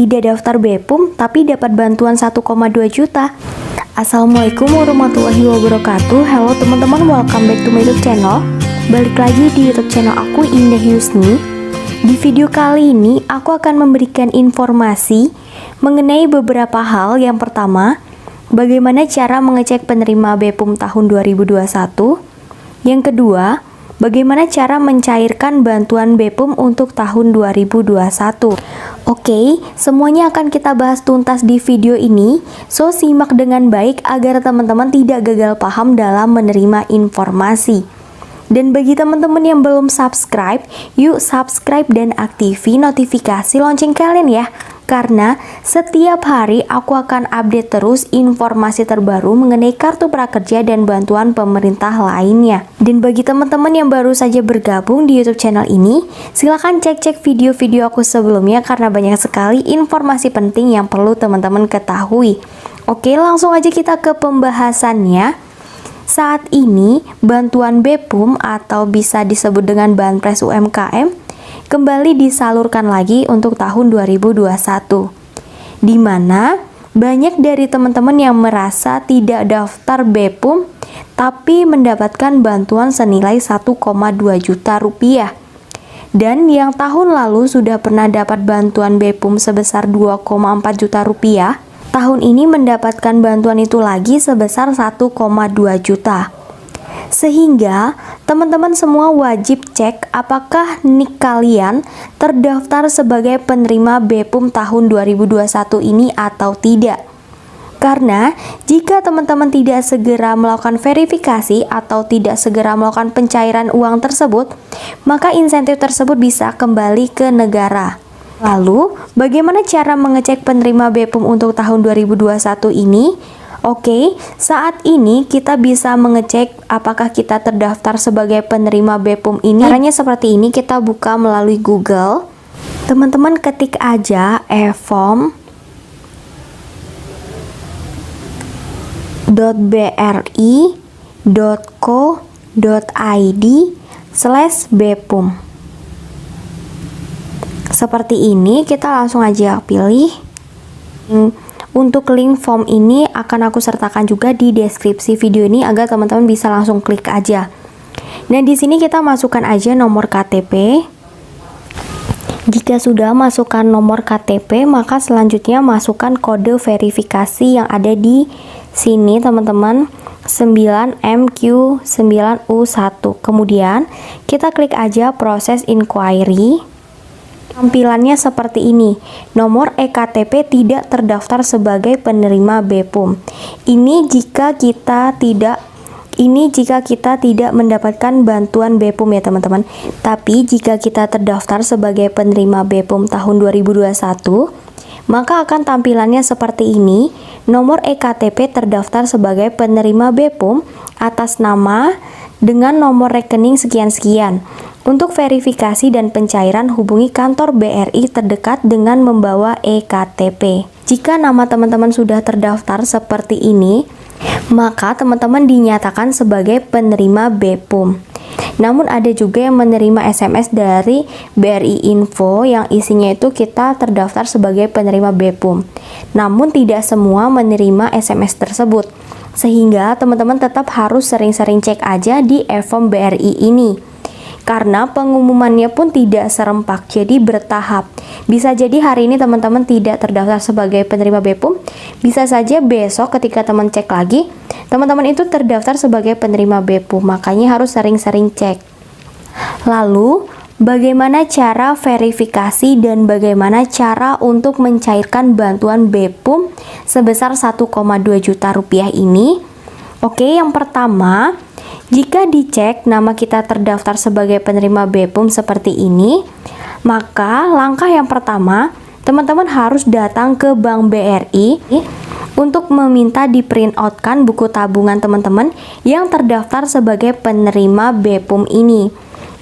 tidak daftar BEPUM tapi dapat bantuan 1,2 juta. Assalamualaikum warahmatullahi wabarakatuh. Halo teman-teman, welcome back to my YouTube channel. Balik lagi di YouTube channel aku, Indah Yusni. Di video kali ini aku akan memberikan informasi mengenai beberapa hal. Yang pertama, bagaimana cara mengecek penerima BEPUM tahun 2021. Yang kedua, bagaimana cara mencairkan bantuan BEPUM untuk tahun 2021. Oke, semuanya akan kita bahas tuntas di video ini, so simak dengan baik agar teman-teman tidak gagal paham dalam menerima informasi. Dan bagi teman-teman yang belum subscribe, yuk subscribe dan aktivi notifikasi lonceng kalian ya. Karena setiap hari aku akan update terus informasi terbaru mengenai kartu prakerja dan bantuan pemerintah lainnya. Dan bagi teman-teman yang baru saja bergabung di YouTube channel ini, silahkan cek-cek video-video aku sebelumnya karena banyak sekali informasi penting yang perlu teman-teman ketahui. Oke, langsung aja kita ke pembahasannya. Saat ini, bantuan BEPUM atau bisa disebut dengan Banpres UMKM kembali disalurkan lagi untuk tahun 2021, di mana banyak dari teman-teman yang merasa tidak daftar BEPUM tapi mendapatkan bantuan senilai 1,2 juta rupiah, dan yang tahun lalu sudah pernah dapat bantuan BEPUM sebesar 2,4 juta rupiah, tahun ini mendapatkan bantuan itu lagi sebesar 1,2 juta. Sehingga teman-teman semua wajib cek apakah NIK kalian terdaftar sebagai penerima BEPUM tahun 2021 ini atau tidak. Karena jika teman-teman tidak segera melakukan verifikasi atau tidak segera melakukan pencairan uang tersebut, maka insentif tersebut bisa kembali ke negara. Lalu, bagaimana cara mengecek penerima BEPUM untuk tahun 2021 ini? Oke, saat ini kita bisa mengecek apakah kita terdaftar sebagai penerima BEPUM ini. Caranya seperti ini, kita buka melalui Google. Teman-teman ketik aja efom.bri.co.id/BEPUM. Seperti ini, kita langsung aja pilih. Untuk link form ini akan aku sertakan juga di deskripsi video ini agar teman-teman bisa langsung klik aja. Nah, di sini kita masukkan aja nomor KTP. Jika sudah masukkan nomor KTP, maka selanjutnya masukkan kode verifikasi yang ada di sini, teman-teman, 9MQ9U1. Kemudian kita klik aja proses inquiry. Tampilannya seperti ini. Nomor eKTP tidak terdaftar sebagai penerima BEPUM. Ini jika kita tidak mendapatkan bantuan BEPUM ya teman-teman. Tapi jika kita terdaftar sebagai penerima BEPUM tahun 2021, maka akan tampilannya seperti ini. Nomor eKTP terdaftar sebagai penerima BEPUM atas nama dengan nomor rekening sekian-sekian. Untuk verifikasi dan pencairan, hubungi kantor BRI terdekat dengan membawa eKTP. Jika nama teman-teman sudah terdaftar seperti ini, maka teman-teman dinyatakan sebagai penerima BEPUM. Namun ada juga yang menerima SMS dari BRI Info yang isinya itu kita terdaftar sebagai penerima BEPUM. Namun tidak semua menerima SMS tersebut. Sehingga teman-teman tetap harus sering-sering cek aja di e-form BRI ini. Karena pengumumannya pun tidak serempak, jadi bertahap. Bisa jadi hari ini teman-teman tidak terdaftar sebagai penerima BEPUM, bisa saja besok ketika teman cek lagi, teman-teman itu terdaftar sebagai penerima BEPUM. Makanya harus sering-sering cek. Lalu, bagaimana cara verifikasi dan bagaimana cara untuk mencairkan bantuan BEPUM sebesar 1,2 juta rupiah ini? Oke, yang pertama, jika dicek nama kita terdaftar sebagai penerima BEPUM seperti ini, maka langkah yang pertama, teman-teman harus datang ke Bank BRI untuk meminta di print outkan buku tabungan teman-teman yang terdaftar sebagai penerima BEPUM ini.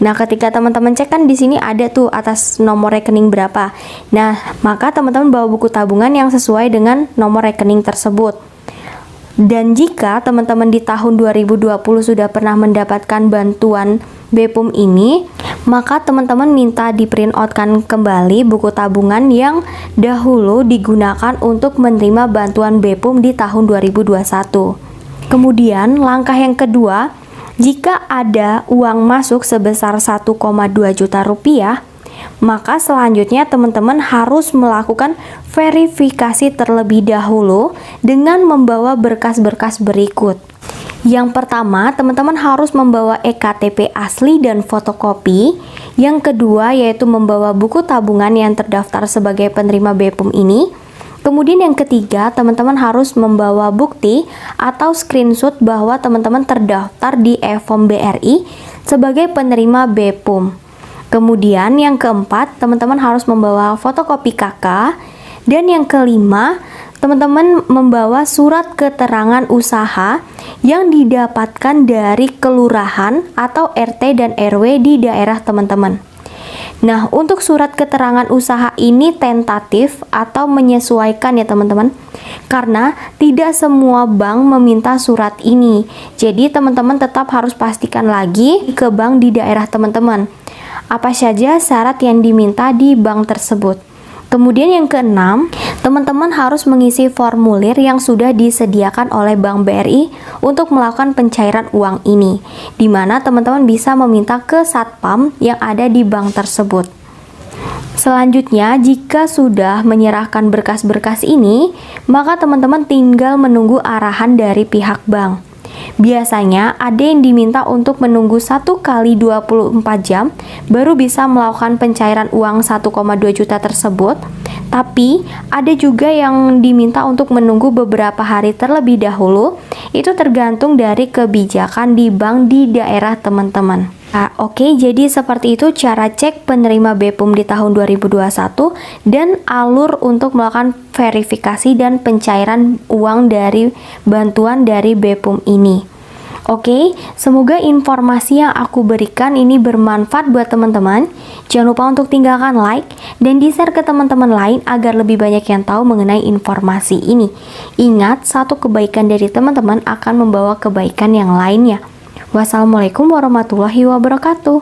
Nah, ketika teman-teman cek kan di sini ada tuh atas nomor rekening berapa. Nah, maka teman-teman bawa buku tabungan yang sesuai dengan nomor rekening tersebut. Dan jika teman-teman di tahun 2020 sudah pernah mendapatkan bantuan BEPUM ini, maka teman-teman minta di print outkan kembali buku tabungan yang dahulu digunakan untuk menerima bantuan BEPUM di tahun 2021. Kemudian langkah yang kedua, jika ada uang masuk sebesar 1,2 juta rupiah, maka selanjutnya teman-teman harus melakukan verifikasi terlebih dahulu dengan membawa berkas-berkas berikut. Yang pertama, teman-teman harus membawa EKTP asli dan fotokopi. Yang kedua, yaitu membawa buku tabungan yang terdaftar sebagai penerima BEPUM ini. Kemudian yang ketiga, teman-teman harus membawa bukti atau screenshot bahwa teman-teman terdaftar di e-form BRI sebagai penerima BEPUM. Kemudian yang keempat, teman-teman harus membawa fotokopi KK. Dan yang kelima, teman-teman membawa surat keterangan usaha yang didapatkan dari kelurahan atau RT dan RW di daerah teman-teman. Nah, untuk surat keterangan usaha ini tentatif atau menyesuaikan ya teman-teman, karena tidak semua bank meminta surat ini. Jadi teman-teman tetap harus pastikan lagi ke bank di daerah teman-teman apa saja syarat yang diminta di bank tersebut. Kemudian yang keenam, teman-teman harus mengisi formulir yang sudah disediakan oleh Bank BRI untuk melakukan pencairan uang ini, di mana teman-teman bisa meminta ke satpam yang ada di bank tersebut. Selanjutnya, jika sudah menyerahkan berkas-berkas ini, maka teman-teman tinggal menunggu arahan dari pihak bank. Biasanya ada yang diminta untuk menunggu 1 kali 24 jam baru bisa melakukan pencairan uang 1,2 juta tersebut. Tapi ada juga yang diminta untuk menunggu beberapa hari terlebih dahulu. Itu tergantung dari kebijakan di bank di daerah teman-teman. Nah, oke, jadi seperti itu cara cek penerima BEPUM di tahun 2021 dan alur untuk melakukan verifikasi dan pencairan uang dari bantuan dari BEPUM ini. Oke, semoga informasi yang aku berikan ini bermanfaat buat teman-teman. Jangan lupa untuk tinggalkan like dan di-share ke teman-teman lain agar lebih banyak yang tahu mengenai informasi ini. Ingat, satu kebaikan dari teman-teman akan membawa kebaikan yang lainnya. Wassalamualaikum warahmatullahi wabarakatuh.